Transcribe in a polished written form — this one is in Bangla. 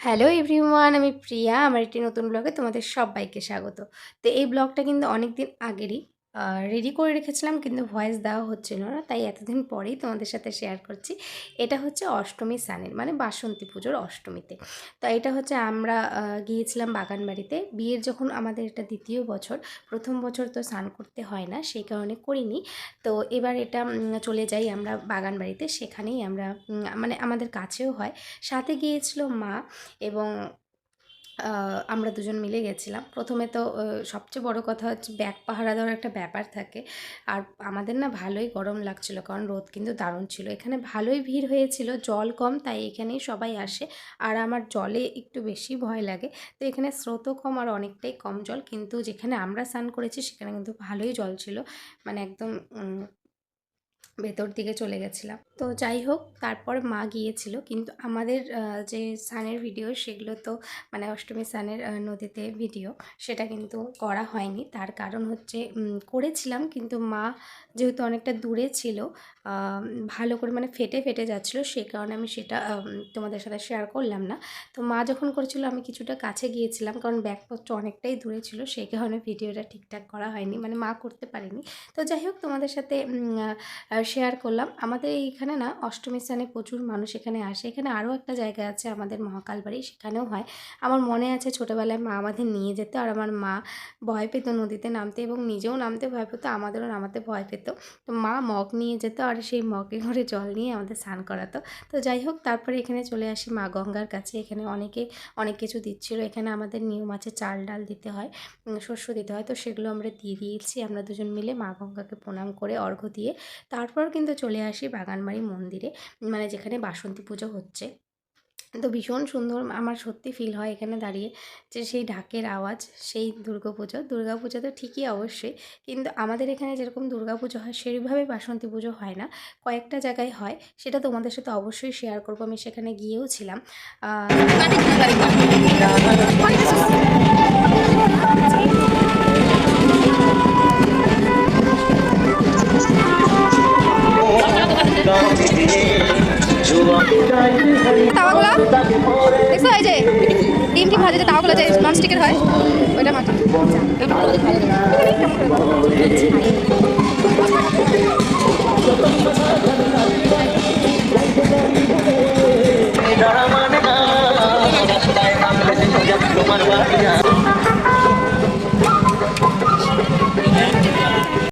হ্যালো এভরিওয়ান, আমি প্রিয়া। আমার একটি নতুন ব্লগে তোমাদের সবাইকে স্বাগত। তো এই ব্লগটা কিন্তু অনেক দিন আগেরই রেডি করে রেখেছিলাম, কিন্তু ভয়েস দেওয়া হচ্ছিল না, তাই এতদিন পরেই তোমাদের সাথে শেয়ার করছি। এটা হচ্ছে অষ্টমী স্নানের মানে বাসন্তী পুজোর অষ্টমীতে। তো এটা হচ্ছে আমরা গিয়েছিলাম বাগানবাড়িতে। বিয়ের যখন আমাদের এটা দ্বিতীয় বছর, প্রথম বছর তো স্নান করতে হয় না, সেই কারণে করিনি। তো এবার এটা চলে যাই আমরা বাগানবাড়িতে, সেখানেই আমরা মানে আমাদের কাছেও হয়। সাথে গিয়েছিল মা এবং আমরা দুজন মিলে গেছিলাম। প্রথমে তো সবচেয়ে বড় কথা হচ্ছে ব্যাগ পাহারা দেওয়ার একটা ব্যাপার থাকে। আর আমাদের না ভালোই গরম লাগছিল, কারণ রোদ কিন্তু দারুণ ছিল। এখানে ভালোই ভিড় হয়েছিল, জল কম, তাই এখানেই সবাই আসে। আর আমার জলে একটু বেশি ভয় লাগে, তো এখানে স্রোতও কম আর অনেকটাই কম জল। কিন্তু যেখানে আমরা স্নান করেছি সেখানে কিন্তু ভালোই জল ছিল, মানে একদম ভেতর দিকে চলে গেছিলাম। তো যাই হোক, তারপর মা গিয়েছিল, কিন্তু আমাদের যে স্নানের ভিডিও সেগুলো তো মানে অষ্টমী স্নানের নদীতে ভিডিও, সেটা কিন্তু করা হয়নি। তার কারণ হচ্ছে করেছিলাম, কিন্তু মা যেহেতু অনেকটা দূরে ছিল, ভালো করে মানে ফেটে ফেটে যাচ্ছিলো, সেই কারণে আমি সেটা তোমাদের সাথে শেয়ার করলাম না। তো মা যখন করেছিল আমি কিছুটা কাছে গিয়েছিলাম, কারণ ব্যাগপত্র অনেকটাই দূরে ছিল, সেই কারণে ভিডিওটা ঠিকঠাক করা হয়নি, মানে মা করতে পারেনি। তো যাই হোক, তোমাদের সাথে শেয়ার করলাম। আমাদের এইখানে না অষ্টমী স্থানে প্রচুর মানুষ এখানে আসে। এখানে আরও একটা জায়গা আছে আমাদের মহাকাল বাড়ি, সেখানেও হয়। আমার মনে আছে ছোটোবেলায় মা আমাদের নিয়ে যেত, আর আমার মা ভয় পেত নদীতে নামতে, এবং নিজেও নামতে ভয় পেত, আমাদেরও নামাতে ভয় পেত। তো মা মগ নিয়ে যেত, আর সেই মগে করে জল নিয়ে আমাদের স্নান করাতো। তো যাই হোক, তারপরে এখানে চলে আসি মা গঙ্গার কাছে। এখানে অনেকে অনেক কিছু দিচ্ছিলো। এখানে আমাদের নিয়ম আছে, চাল ডাল দিতে হয়, শস্য দিতে হয়। তো সেগুলো আমরা দিয়ে দিয়েছি। আমরা দুজন মিলে মা গঙ্গাকে প্রণাম করে অর্ঘ্য দিয়ে তারপর কিন্তু চলে আসি বাগানবাড়ি মন্দিরে, মানে যেখানে বাসন্তী পুজো হচ্ছে। তো ভীষণ সুন্দর আমার সত্যি ফিল হয় এখানে দাঁড়িয়ে, যে সেই ঢাকের আওয়াজ, সেই দুর্গাপুজো তো ঠিকই অবশ্যই, কিন্তু আমাদের এখানে যেরকম দুর্গাপুজো হয় সেভাবে বাসন্তী পুজো হয় না। কয়েকটা জায়গায় হয়, সেটা তোমাদের সাথে অবশ্যই শেয়ার করবো। আমি সেখানে গিয়েও ছিলাম। তাওয়াগুলো দেখছো, এই যে ডিম টিম ভাজে যে তাওয়াগুলো যে ননস্টিকের হয়, ওইটা মাটি